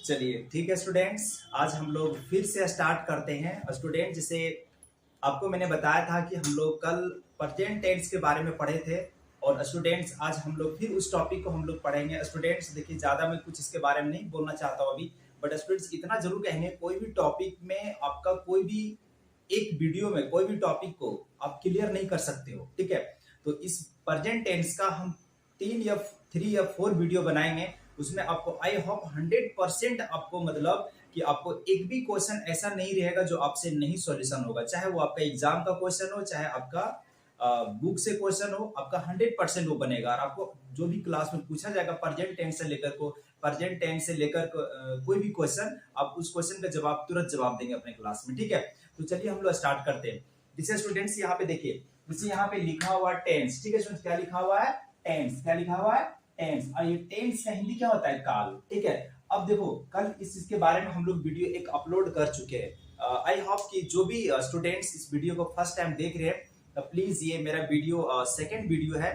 चलिए ठीक है स्टूडेंट्स, आज हम लोग फिर से स्टार्ट करते हैं। स्टूडेंट, जैसे आपको मैंने बताया था कि हम लोग कल प्रेजेंट टेंस के बारे में पढ़े थे और स्टूडेंट्स आज हम लोग फिर उस टॉपिक को हम लोग पढ़ेंगे। स्टूडेंट्स देखिए, ज़्यादा मैं कुछ इसके बारे में नहीं बोलना चाहता हूँ अभी, बट स्टूडेंट्स इतना जरूर कहेंगे, कोई भी टॉपिक में आपका कोई भी एक वीडियो में कोई भी टॉपिक को आप क्लियर नहीं कर सकते हो। ठीक है, तो इस प्रेजेंट टेंस का हम 3 या 4 वीडियो बनाएंगे। उसमें आपको आई होप 100% आपको मतलब कि आपको एक भी क्वेश्चन ऐसा नहीं रहेगा जो आपसे नहीं सॉल्यूशन होगा, चाहे वो आपका एग्जाम का क्वेश्चन हो, चाहे आपका बुक से क्वेश्चन हो, आपका 100% वो बनेगा। और आपको जो भी क्लास में पूछा जाएगा प्रेजेंट टेंस से लेकर कोई भी क्वेश्चन, आप उस क्वेश्चन का जवाब तुरंत जवाब देंगे अपने क्लास में। ठीक है, तो चलिए हम लोग स्टार्ट करते हैं। जैसे स्टूडेंट्स यहाँ पे देखिए, जैसे यहाँ पे लिखा हुआ टेंस। ठीक है स्टूडेंट्स, क्या लिखा हुआ है? टेंस। क्या लिखा हुआ है? टेंस। और ये टेंस का हिंदी क्या होता है? काल। ठीक है, अब देखो कल इस चीज के बारे में हम लोग वीडियो एक अपलोड कर चुके हैं। आई होप कि जो भी स्टूडेंट्स इस वीडियो को फर्स्ट टाइम देख रहे हैं, प्लीज ये मेरा वीडियो सेकंड वीडियो है।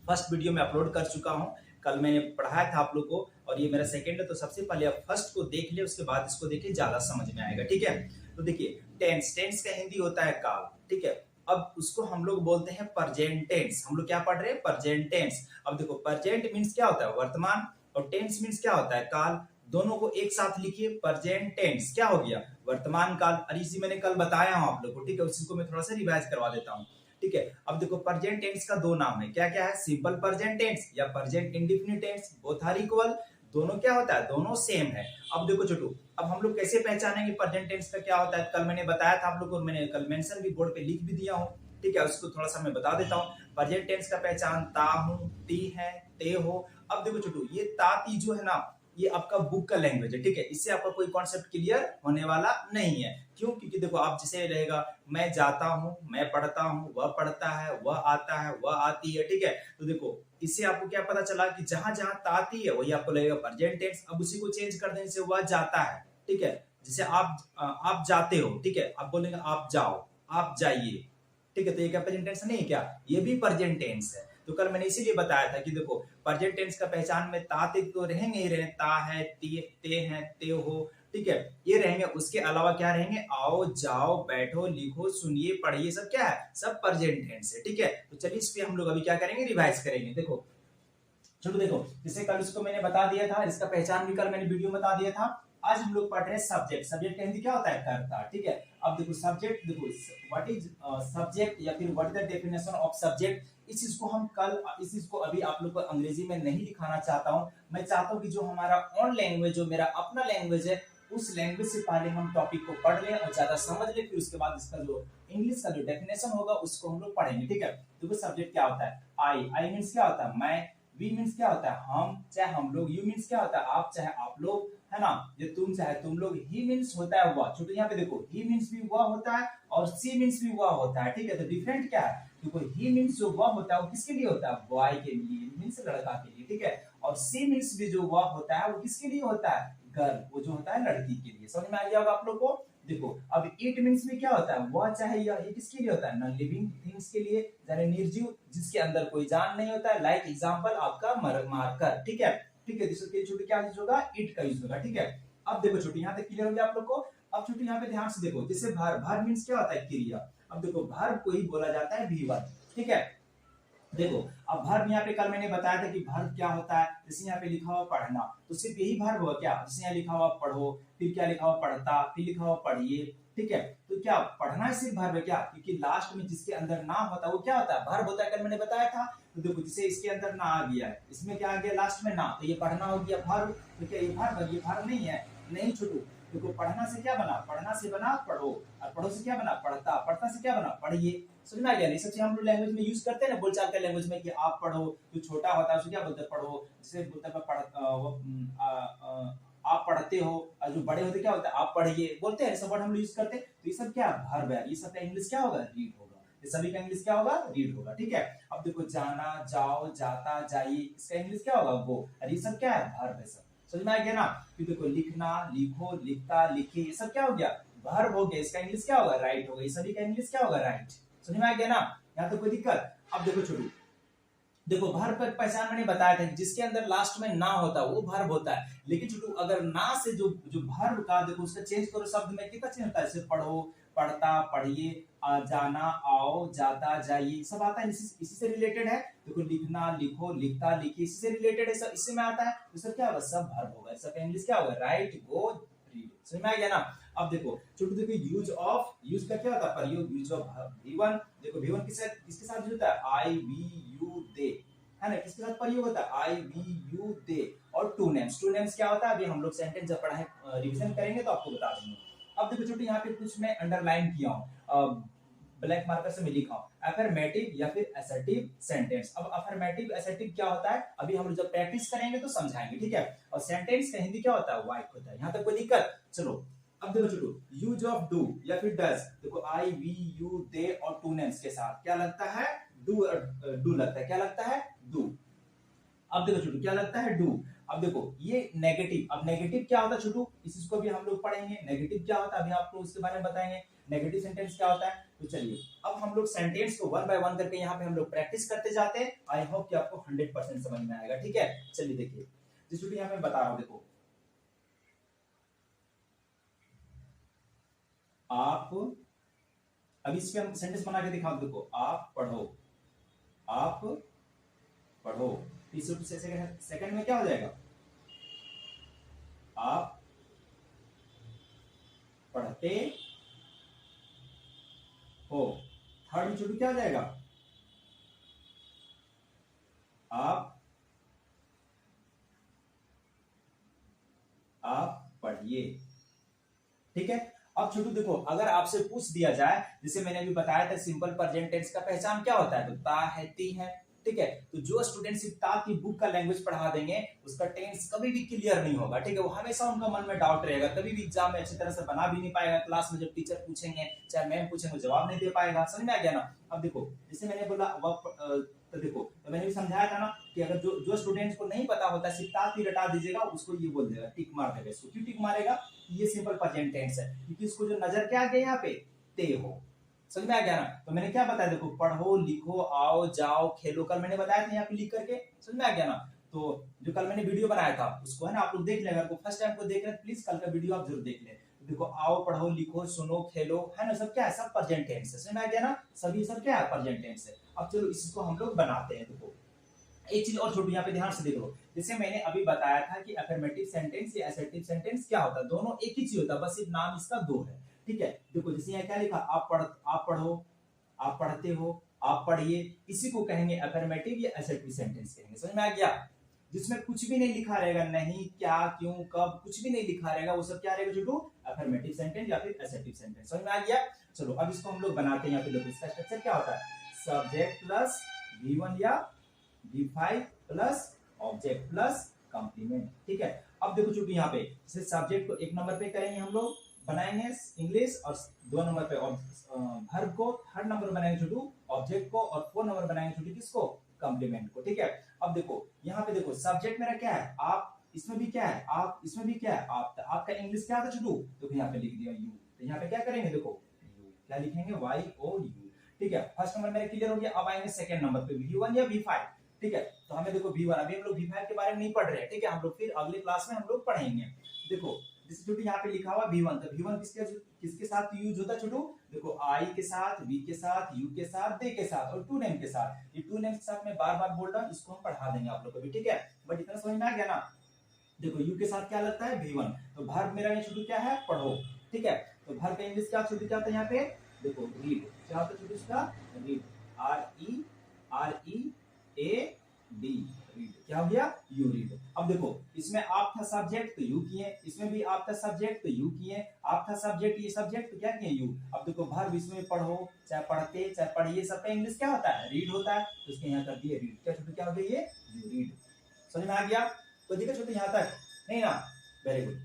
फर्स्ट वीडियो में अपलोड कर चुका हूँ, कल मैंने पढ़ाया था आप लोग को, और ये मेरा सेकंड है। तो सबसे पहले आप फर्स्ट को देख ले, उसके बाद इसको देखिए, ज्यादा समझ में आएगा। ठीक है, तो देखिए टेंस, टेंस का हिंदी होता है काल। ठीक है, अब उसको हम लोग बोलते हैं प्रेजेंट टेंस। हम लोग क्या पढ़ रहे हैं? Present tense. अब देखो प्रेजेंट मीन्स क्या होता है? वर्तमान, और टेंस मीन्स क्या होता है? काल। दोनों को एक साथ लिखिए, प्रेजेंट टेंस क्या हो गया? वर्तमान काल। और इसी मैंने कल बताया हूं आप लोग को। ठीक है, उसी को मैं थोड़ा सा रिवाइज करवा देता हूँ। ठीक है, अब देखो प्रेजेंट टेंस का दो नाम है, क्या क्या है? सिंपल प्रेजेंट टेंस या present indefinite tense, both are equal. दोनों क्या होता है? दोनों सेम है। अब देखो छोटू, अब हम लोग कैसे पहचानेंगे प्रेजेंट टेंस का क्या होता है? कल मैंने बताया था आप लोग को, मैंने कल मेंशन भी बोर्ड पे लिख भी दिया हूँ। ठीक है, उसको थोड़ा सा मैं बता देता हूँ। प्रेजेंट टेंस का पहचान ता हूँ, ती है, ते हो। अब देखो छोटू, ये ताती जो है ना, ये आपका बुक का लैंग्वेज है। ठीक है, इससे आपका कोई कॉन्सेप्ट क्लियर होने वाला नहीं है। क्यों? क्योंकि देखो आप जैसे रहेगा, मैं जाता हूँ, मैं पढ़ता हूँ, वह पढ़ता है, वह आता है, वह आती है। ठीक है, तो देखो इससे आपको क्या पता चला कि जहां जहां ताती है वही आपको लगेगा प्रेजेंट टेंस। अब उसी को चेंज कर देने से वह जाता है। ठीक है, जैसे आप जाते हो, ठीक है, आप बोलेंगे आप जाओ, आप जाइए। ठीक है, तो ये क्या प्रेजेंट टेंस नहीं है क्या? ये भी प्रेजेंट टेंस है। तो कल मैंने इसीलिए बताया था कि देखो प्रेजेंट टेंस का पहचान में ताते तो रहेंगे ही रहे, ता है, ते हैं, ते हो। ठीक है, ये रहेंगे। उसके अलावा क्या रहेंगे? आओ, जाओ, बैठो, लिखो, सुनिए, पढ़िए, सब क्या है? सब प्रेजेंट टेंस है। ठीक है, तो चलिए इस पे हम लोग अभी क्या करेंगे? रिवाइज करेंगे। देखो चलो, देखो जैसे कल इसको मैंने बता दिया था, इसका पहचान भी कल मैंने वीडियो में बता दिया था। आज हम लोग पढ़ रहे हैं सब्जेक्ट। सब्जेक्ट का हिंदी क्या होता है? कर्ता। ठीक है, अब देखो सब्जेक्ट, देखो व्हाट इज सब्जेक्ट या फिर what is the definition of subject. इस चीज को हम कल, इस चीज को अभी आप लोग को अंग्रेजी में नहीं दिखाना चाहता हूँ। मैं चाहता हूँ कि जो हमारा ऑन लैंग्वेज, जो मेरा अपना लैंग्वेज है, उस लैंग्वेज से पहले हम टॉपिक को पढ़ लें और ज्यादा समझ लें, फिर उसके बाद इसका जो इंग्लिश का जो डेफिनेशन होगा उसको हम लोग पढ़ेंगे। ठीक है, देखो सब्जेक्ट क्या होता है? आई मीन्स क्या होता है? मैं। वी मीन्स क्या होता है? हम, चाहे हम लोग। यू मीन्स क्या होता है? आप, चाहे आप लोग, है ना? ये तुम, चाहे तुम लोग। ही मीन्स होता है वह। छोटे यहाँ पे देखो, ही मीन्स भी वह होता है और सी मीन्स भी वह होता है। ठीक है, तो डिफरेंट क्या है? देखो ही मीन्स जो वह होता है वो किसके लिए होता है? बॉय के लिए, मीन्स लड़का के लिए। ठीक है, और सी मीन्स भी जो वह होता है वो किसके लिए होता है? गर्ल, वो जो होता है लड़की के लिए। समझ में आ गया होगा आप लोग को? देखो अब इट मीन्स में क्या होता है? वह, चाहे यह, ये किसके लिए होता है? नॉन लिविंग थिंग्स के लिए, यानी निर्जीव, जिसके अंदर कोई जान नहीं होता है। लाइक एग्जांपल आपका मार्कर। ठीक है, ठीक है, इसके छोटे क्या यूज होगा? इट का यूज होगा। ठीक है, अब देखो छोटे यहाँ तक क्लियर हो गया आप लोग को। अब छोटे यहाँ पे ध्यान से देखो, जैसे भर मीन्स क्या होता है? क्रिया। अब देखो भर को ही बोला जाता है भी वर्ब। ठीक है, देखो अब वर्ब यहाँ पे कल मैंने बताया था कि वर्ब क्या होता है। जैसे यहाँ पे लिखा हुआ पढ़ना, तो सिर्फ यही वर्ब हुआ क्या? जैसे यहाँ लिखा हुआ पढ़ो, फिर क्या लिखा हुआ? पढ़ता, फिर लिखा हुआ पढ़िए। ठीक है, तो क्या पढ़ना सिर्फ वर्ब है क्या? क्योंकि लास्ट में जिसके अंदर ना होता है वो क्या होता है? वर्ब होता है, कल मैंने बताया था। तो देखो जैसे इसके अंदर ना आ गया है, इसमें क्या आ गया लास्ट में? ना, तो ये पढ़ना हो गया वर्ब। तो क्या ये वर्ब है? ये वर्ब नहीं है। नहीं छोटू, देखो पढ़ना से क्या बना? पढ़ना से बना पढ़ो, और पढ़ो से क्या बना? पढ़ता, पढ़ता से क्या बना? पढ़िए। समझ में आ गया? नहीं, सबसे हम लोग लैंग्वेज में यूज करते हैं ना, बोलचाल का लैंग्वेज में, कि आप पढ़ो। जो छोटा होता है उसे क्या बोलते हैं? पढ़ो। जैसे बोलते हैं आप पढ़ते हो, और जो बड़े होते क्या होता है? आप पढ़िए, बोलते हैं। सब वर्ड हम लोग यूज करते हैं। तो ये सब क्या? वर्ब है। ये सब का इंग्लिश क्या होगा? रीड होगा। ये सभी का इंग्लिश क्या होगा? रीड होगा। ठीक है, अब देखो जाना, जाओ, जाता, जाइए, इसका इंग्लिश क्या होगा? गो। और ये सब क्या है? वर्ब है सब। समझ में आ गया ना? फिर देखो लिखना, लिखो, लिखता, लिखे, ये सब क्या हो गया? वर्ब हो गया। इसका इंग्लिश क्या होगा? राइट होगा। ये सभी का इंग्लिश क्या होगा? राइट। समझ में आ गया ना? यहाँ तो कोई दिक्कत? अब देखो छोटू, देखो वर्ब का पहचान मैंने बताया था कि जिसके अंदर लास्ट में ना होता है वो वर्ब होता है, लेकिन छोटू अगर ना से जो जो वर्ब का देखो उसका चेंज करो शब्द में कितना चेंज होता है, जैसे पढ़ो, पढ़ता, पढ़िए, जाना, आओ, जाता, जाइए, सब आता है, इसी से रिलेटेड है। देखो लिखना, लिखो, लिखता, लिखिए, इसी से रिलेटेड है, सब इससे में आता है, तो सब क्या होगा, सब वर्ब होगा। सब इंग्लिश क्या होगा, राइट, गो, रीड। समझ में आ गया ना। अब देखो छोटू देखो यूज ऑफ, यूज का क्या होता है, प्रयोग, यूज ऑफ V1। देखो V1 किसके साथ जुड़ता है, आई वी यू दे, है ना, किसके साथ प्रयोग होता है, आई वी यू दे। और टू नेम्स, टू नेम्स क्या होता है, अभी हम लोग सेंटेंस जब पढ़ाएं रिवीजन करेंगे तो आपको बता देंगे। अब देखो छोटे यहाँ पे कुछ मैं अंडरलाइन किया हूँ, ब्लैक मार्कर से मैं लिखा हूँ, अफर्मेटिव या फिर असर्टिव सेंटेंस। अब अफर्मेटिव असर्टिव क्या होता है, अभी हम लोग जब प्रैक्टिस करेंगे तो समझाएंगे, ठीक है। और सेंटेंस का हिंदी क्या होता है, वाइक होता है। यहाँ तक कोई दिक्कत, चलो। अब देखो छोटू, यूज ऑफ डू या फिर डज, देखो आई वी यू दे और टू नेम्स के साथ क्या लगता है, डू, डू लगता है, क्या लगता है, डू। अब देखो छोटू क्या लगता है, डू। अब देखो ये नेगेटिव, अब नेगेटिव क्या होता है छोटू, इसको भी हम लोग पढ़ेंगे, नेगेटिव क्या होता है अभी आपको उसके बारे में बताएंगे, नेगेटिव सेंटेंस क्या होता है। तो चलिए अब हम लोग सेंटेंस को वन बाय वन करके यहाँ पे हम लोग प्रैक्टिस करते जाते हैं। आई होप कि आपको 100% समझ में आएगा, ठीक है। चलिए देखिए जिस छोटू यहाँ पे बता रहा हूँ, देखो आप, अब इस पे हम सेंटेंस बना के दिखाओ, देखो आप पढ़ो, आप पढ़ो, इस सेकंड में क्या हो जाएगा, आप पढ़ते हो। थर्ड में छोटू क्या हो जाएगा, आप पढ़िए, ठीक है। अब छोटू देखो अगर आपसे पूछ दिया जाए, जैसे मैंने अभी बताया था सिंपल प्रेजेंट टेंस का पहचान क्या होता है, तो ता है, ती है, ठीक है। तो जो स्टूडेंट सिर्फ ता की बुक का लैंग्वेज पढ़ा देंगे उसका टेंस कभी भी क्लियर नहीं होगा, ठीक है। वो हमेशा उनका मन में डाउट रहेगा, कभी भी एग्जाम में अच्छी तरह से बना भी नहीं पाएगा, क्लास में जब टीचर पूछेंगे चाहे मैम पूछेंगे जवाब नहीं दे पाएगा। समझ में आ गया ना। अब देखो जैसे मैंने बोला तो देखो तो मैंने भी समझाया था ना कि अगर जो स्टूडेंट्स को नहीं पता होता सिर्फ ता ही रटा दीजिएगा, उसको ये बोल देगा, टिक मार देगा। इसको क्यों टिक मारेगा, ये सिंपल प्रेजेंट टेंस है, क्योंकि इसको जो नजर क्या आ गया यहाँ पे, ते हो। समझ में आ गया ना। तो मैंने क्या बताया, देखो पढ़ो, लिखो, आओ, जाओ, खेलो, कल मैंने बताया था यहाँ पे लिख करके। समझ में आ गया ना। तो जो कल मैंने वीडियो बनाया था उसको है ना आप लोग देख लेना, अगर फर्स्ट टाइम को देख रहे प्लीज कल का वीडियो आप जरूर देख ले। देखो आओ, पढ़ो, लिखो, सुनो, खेलो, है ना, सब क्या है, सब प्रेजेंट टेंस है। समझ में आ गया ना, सभी सब क्या है, प्रेजेंट टेंस है। अब चलो इसको हम लोग बनाते हैं। देखो एक चीज और छोटू यहाँ पे ध्यान से देखो, जैसे मैंने अभी बताया था कि अफर्मेटिव सेंटेंस या असर्टिव सेंटेंस क्या होता है, दोनों एक ही चीज होता है, बस सिर्फ नाम इसका दो है, ठीक है। देखो जैसे यहाँ क्या लिखा, आप पढ़ो, आप पढ़ते हो, आप पढ़िए, इसी को कहेंगे अफर्मेटिव या असर्टिव सेंटेंस कहेंगे। समझ में आ गया। जिसमें कुछ भी नहीं लिखा रहेगा, नहीं, क्या, क्यों, कब, कुछ भी नहीं लिखा रहेगा, वो सब क्या रहेगा छोटू, अफर्मेटिव सेंटेंस या फिर असर्टिव सेंटेंस। समझ में आ गया। चलो अब इसको हम लोग बनाते हैं। यहाँ पे देखो इसका स्ट्रक्चर क्या होता है, सब्जेक्ट प्लस V1 या V5 plus object plus complement, ठीक है। अब देखो चूंकि यहाँ पे जैसे सब्जेक्ट को एक नंबर पे करेंगे हम लोग, बनाएंगे इंग्लिश, और दो नंबर पे वर्ब को, थर्ड नंबर बनाएंगे छोटू ऑब्जेक्ट को, और फोर नंबर बनाएंगे छोटू किसको, कंप्लीमेंट को, ठीक है। अब देखो यहाँ पे देखो सब्जेक्ट मेरा क्या है, आप, इसमें भी क्या है, आप, इसमें भी क्या है, आप, आपका इंग्लिश क्या था छोटू, तो यहाँ पे लिख दिया यू। तो यहाँ पे क्या करेंगे, देखो यू क्या लिखेंगे, YOU, ठीक है। फर्स्ट नंबर मेरा क्लियर हो गया। अब आएंगे सेकंड नंबर पे, V1 या V5, ठीक है। तो हमें देखो V1, अभी हम लोग V5 के बारे में नहीं पढ़ रहे हैं, ठीक है, हम लोग फिर अगले क्लास में हम लोग पढ़ेंगे। देखो जैसे छोटू यहाँ पे लिखा हुआ V1, तो V1 किसके साथ यूज होता है छोटू, देखो आई के साथ, वी के साथ, यू के साथ, दे के साथ, और टू नेम के साथ। ये टू नेम के साथ मैं बार बार बोल रहा हूँ, इसको हम पढ़ा देंगे आप लोग को भी, ठीक है। बट इतना समझ में आ गया ना। देखो यू के साथ क्या लगता है, V1, तो वर्ब मेरा छोटू क्या है, पढ़ो, ठीक है। तो वर्ब का इंग्लिश क्या छोटू क्या होता है यहाँ पे, देखो रीड, क्या होता है छोटू इसका, रीड, READ, रीड, क्या हो गया, यू रीड। अब देखो इसमें आप था सब्जेक्ट तो यू किए, इसमें भी आप था सब्जेक्ट तो यू किए, आप था सब्जेक्ट, ये सब्जेक्ट तो क्या किए, यू। अब देखो वर्ब इसमें पढ़ो, चाहे पढ़ते, चाहे पढ़िए, सबका इंग्लिश क्या होता है, रीड होता है, तो इसके यहाँ कर दिए रीड, क्या छोटू क्या हो गया, ये यू रीड। समझ में आ गया। तो देखो छोटू यहाँ तक नहीं ना, वेरी गुड।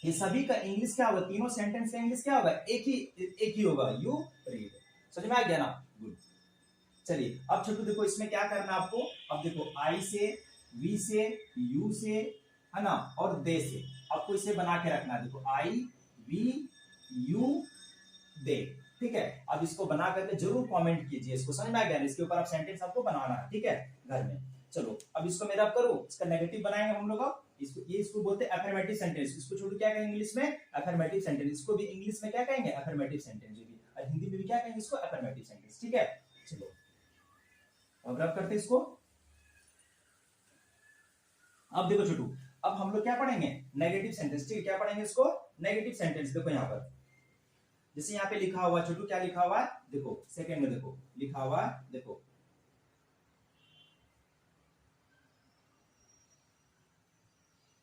ये सभी का इंग्लिश क्या होगा, तीनों सेंटेंस का इंग्लिश क्या होगा, एक ही होगा, यू रीड। समझ में आ गया ना, गुड। चलिए अब छोटू देखो इसमें क्या करना आपको, अब देखो आई से, वी से, यू से, है ना, और दे से, आपको इसे बना के रखना है। देखो आई, वी, यू, दे, ठीक है, अब इसको बना करके जरूर कमेंट कीजिए, इसको समझ में आ गया, इसके ऊपर आप सेंटेंस आपको बनाना है, ठीक है, घर में। चलो अब इसको मेरा करो, इसका नेगेटिव बनाएंगे हम लोग। अब इसको बोलते हैं अफर्मेटिव सेंटेंस। इसको छोड़ क्या कहेंगे इंग्लिश में? Affirmative sentence. इसको भी इंग्लिश में क्या कहेंगे? Affirmative sentence. और हिंदी में भी क्या कहेंगे इसको? अफर्मेटिव सेंटेंस, ठीक है। चलो अब रब करते इसको। अब देखो छोटू, अब हम लोग क्या पढ़ेंगे? नेगेटिव सेंटेंस, ठीक है। क्या पढ़ेंगे इसको? Negative sentence. देखो यहाँ पर जैसे यहाँ पे लिखा हुआ छोटू, क्या लिखा हुआ है देखो, सेकंड में देखो लिखा हुआ है, देखो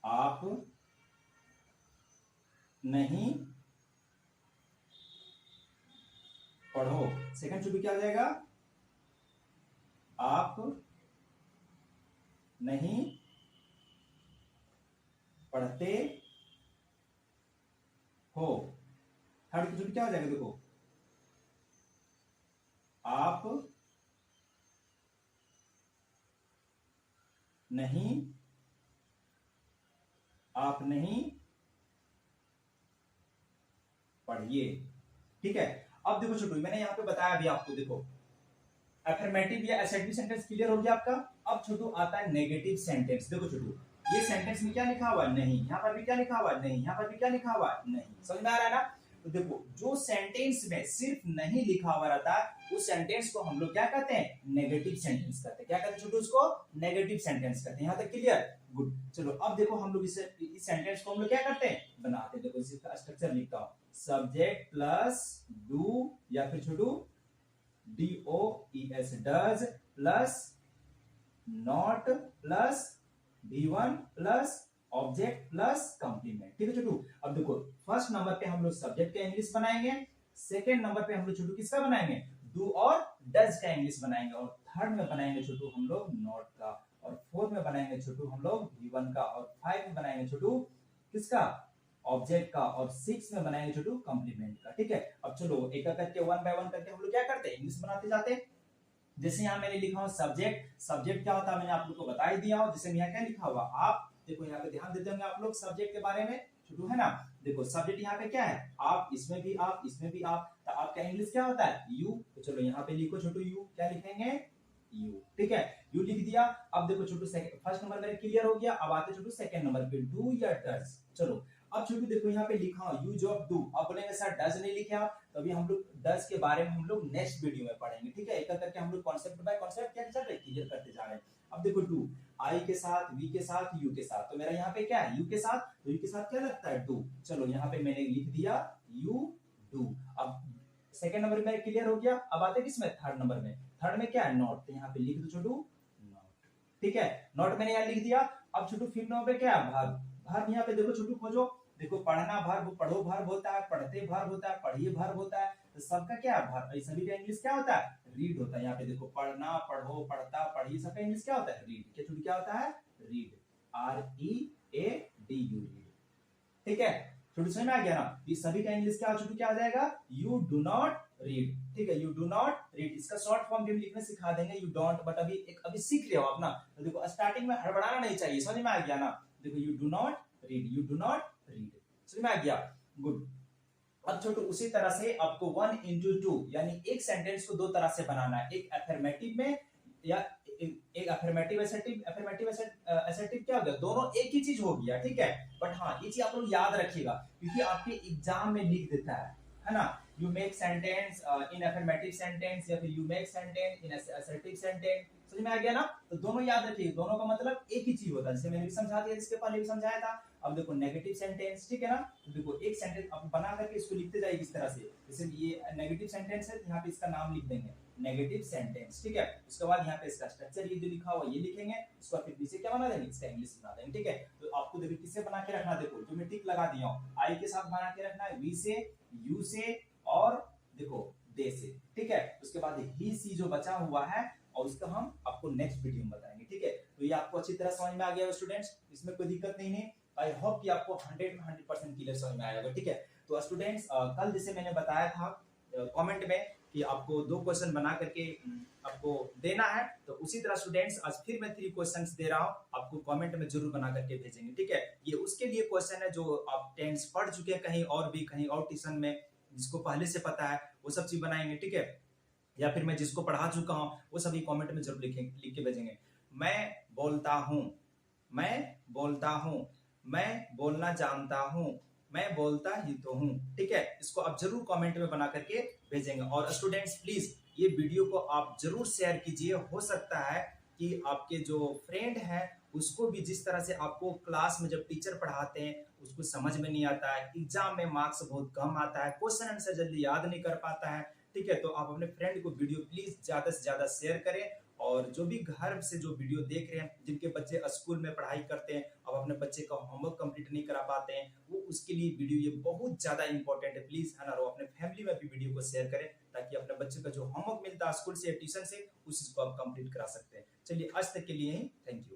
आप नहीं पढ़ो। सेकंड छोटू क्या आ जाएगा? आप नहीं पढ़ते हो। थर्ड छोटू क्या हो जाएगा? देखो आप नहीं पढ़िए, ठीक है। अब देखो छोटू, मैंने यहाँ पे बताया अभी आपको, देखो अफर्मेटिव या असर्टिव सेंटेंस क्लियर हो गया आपका। अब छोटू आता है नेगेटिव सेंटेंस। देखो छोटू, ये सेंटेंस में क्या लिखा हुआ है? नहीं। यहाँ पर भी क्या लिखा हुआ है? नहीं। यहाँ पर भी क्या लिखा हुआ है? नहीं। समझ में आ रहा है ना? तो देखो, जो सेंटेंस में सिर्फ नहीं लिखा हुआ रहता है उस सेंटेंस को हम लोग क्या कहते हैं? नेगेटिव सेंटेंस कहते हैं। क्या कहते हैं छोटू? उसको नेगेटिव सेंटेंस कहते हैं। यहाँ तक क्लियर? गुड। चलो अब देखो, हम लोग इस सेंटेंस को हम लोग क्या करते हैं? बनाते हैं। देखो इसका स्ट्रक्चर लिखता हूं, सब्जेक्ट प्लस डू, या फिर छोटू DOES, does plus not plus V1 plus object plus complement, ठीक है छोटू। अब देखो, फर्स्ट नंबर पे हम लोग सब्जेक्ट का इंग्लिश बनाएंगे, सेकंड नंबर पे हम लोग छोटू किसका बनाएंगे? डू और डज का इंग्लिश बनाएंगे, और थर्ड में बनाएंगे छोटू हम लोग नॉट का, और फोर्थ में बनाएंगे छोटू हम लोग V1 का, और फाइव में बनाएंगे छोटू किसका? ऑब्जेक्ट का, और 6 में बनाएंगे छोटू कॉम्प्लीमेंट का, ठीक है। अब चलो एक एक करके वन बाय वन करके हम लोग क्या करते हैं? इंग्लिश बनाते जाते हैं। जैसे यहाँ मैंने लिखा हूँ सब्जेक्ट। सब्जेक्ट क्या होता है मैंने आप लोग को बता ही दिया हूँ। जैसे यहाँ क्या लिखा हुआ, आप देखो यहाँ पे ध्यान देते होंगे आप लोग सब्जेक्ट के बारे में, छोटू है ना। देखो सब्जेक्ट यहाँ पे क्या है? आप, इसमें भी आप, इसमें भी आप, तो आपका इंग्लिश क्या होता है? यू। तो चलो यहाँ पे लिखो छोटू यू, क्या लिखेंगे? यू, ठीक है। यू लिख दिया। अब देखो छोटू फर्स्ट नंबर मेरे क्लियर हो गया। अब आते छोटू सेकंड नंबर पे, डू या डज। चलो अब छोटू देखो यहाँ पे लिखा हो यूज ऑफ डू। अब बोलेंगे सर डज नहीं लिखे आप, तो अभी हम लोग डज के बारे में हम लोग नेक्स्ट वीडियो में पढ़ेंगे, ठीक है। एक एक करके हम लोग कॉन्सेप्ट बाय कॉन्सेप्ट क्या चल रहा है, क्लियर करते जा रहे हैं। अब देखो डू, आई के साथ, वी के साथ, यू के साथ, तो मेरा यहाँ पे क्या है? यू के साथ, तो यू के साथ क्या लगता है? डू। चलो यहाँ पे मैंने लिख दिया यू डू। अब सेकंड नंबर में क्लियर हो गया। अब आते किसमें? थर्ड नंबर में। थर्ड में क्या है? नॉट, तो यहाँ पे लिख दो छोटू नॉट, ठीक है। नॉट मैंने यहाँ लिख दिया। अब छोटू फिफ्थ नंबर पे क्या है? वर्ब। वर्ब यहाँ पे देखो छोटू खोजो, देखो पढ़ना वर्ब, पढ़ो वर्ब होता है, पढ़ते वर्ब होता है, पढ़िए वर्ब होता है, तो सबका क्या है? वर्ब। सभी का इंग्लिश क्या होता है? रीड होता है। यहाँ पे देखो पढ़ना, पढ़ो, पढ़ता, पढ़िए, सबका इंग्लिश क्या होता है? रीड। क्या छोटू क्या होता है? रीड, READU, रीड, ठीक है। छोटू समझ में आ गया ना? ये सभी का इंग्लिश क्या छोटू क्या आ जाएगा? यू डू नॉट रीड, ठीक है। यू डू नॉट रीड, इसका शॉर्ट फॉर्म भी हम लिखना सिखा देंगे, यू डोंट, बट अभी सीख लिया हो आप ना, तो देखो स्टार्टिंग में हड़बड़ाना नहीं चाहिए, समझ में आ गया ना। देखो you do not read, you do not read, समझ में आ गया? गुड। अब छोटू उसी तरह से आपको 1 into 2 यानी एक सेंटेंस को दो तरह से बनाना है, एक अफर्मेटिव में या एक अफर्मेटिव असर्टिव। अफर्मेटिव असर्टिव क्या हो गया? दोनों एक ही चीज हो गया, ठीक है। बट हाँ ये चीज आप लोग याद रखिएगा, क्योंकि आपके एग्जाम में लिख देता है ना। You make sentence in affirmative sentence, या फिर you make sentence in assertive sentence, समझ में आ गया ना। तो दोनों याद रखिए, दोनों का मतलब एक ही चीज होता है, जैसे मैंने भी समझा दिया, इसके पहले भी समझाया था। अब देखो नेगेटिव सेंटेंस, ठीक है ना। तो देखो एक सेंटेंस आप बना करके इसको लिखते जाइए इस तरह से, जैसे ये नेगेटिव सेंटेंस है, यहाँ पे इसका नाम लिख देंगे नेगेटिव सेंटेंस, ठीक है। उसके बाद यहाँ पे इसका स्ट्रक्चर ये जो लिखा हुआ ये लिखेंगे, उसको फिर पीछे क्या बना देंगे? इसका इंग्लिश बना देंगे, ठीक है। तो आपको देखो किससे बना के रखना, देखो जो मैं टिक लगा दिया हूँ, आई के साथ बना के रखना है, वी से, यू से, और देखो दे से, ठीक है। उसके बाद ही सी जो बचा हुआ है, और उसका हम आपको नेक्स्ट वीडियो में बताएंगे, ठीक है। तो ये आपको अच्छी तरह समझ में आ गया स्टूडेंट्स, इसमें कोई दिक्कत नहीं है। आई होप कि आपको 100% क्लियर समझ में आएगा, ठीक है। तो स्टूडेंट्स कल जैसे मैंने बताया था कमेंट में कि आपको 2 क्वेश्चन बना करके आपको देना है, तो उसी तरह स्टूडेंट्स आज फिर मैं 3 क्वेश्चंस दे रहा हूं, आपको कमेंट में जरूर बना करके भेजेंगे, ठीक है। ये उसके लिए क्वेश्चन है जो आप टेंस पढ़ चुके हैं कहीं और भी, कहीं और ट्यूशन में जिसको पहले से पता है वो सब चीज बनाएंगे, ठीक है। या फिर मैं जिसको पढ़ा चुका हूं वो सभी कमेंट में जरूर लिख के भेजेंगे। मैं बोलता हूं, मैं बोलता हूं, मैं बोलना जानता हूं, मैं बोलता ही तो हूं, ठीक है। इसको आप जरूर कमेंट में बना करके भेजेंगे। और स्टूडेंट्स प्लीज ये वीडियो को आप जरूर शेयर कीजिए। हो सकता है कि आपके जो फ्रेंड है उसको भी जिस तरह से आपको क्लास में जब टीचर पढ़ाते हैं उसको समझ में नहीं आता है, एग्जाम में मार्क्स बहुत कम आता है, क्वेश्चन आंसर जल्दी याद नहीं कर पाता है, ठीक है। तो आप अपने फ्रेंड को वीडियो प्लीज ज्यादा से ज्यादा शेयर करें। और जो भी घर से जो वीडियो देख रहे हैं, जिनके बच्चे स्कूल में पढ़ाई करते हैं अब अपने बच्चे का होमवर्क कंप्लीट नहीं करा पाते हैं, वो उसके लिए वीडियो ये बहुत ज्यादा इंपॉर्टेंट है, प्लीज है ना। और अपने फैमिली में भी वीडियो को शेयर करें ताकि अपने बच्चे का जो होमवर्क मिलता है स्कूल से या ट्यूशन से उस चीज को आप कंप्लीट करा सकते हैं। चलिए आज तक के लिए ही थैंक यू।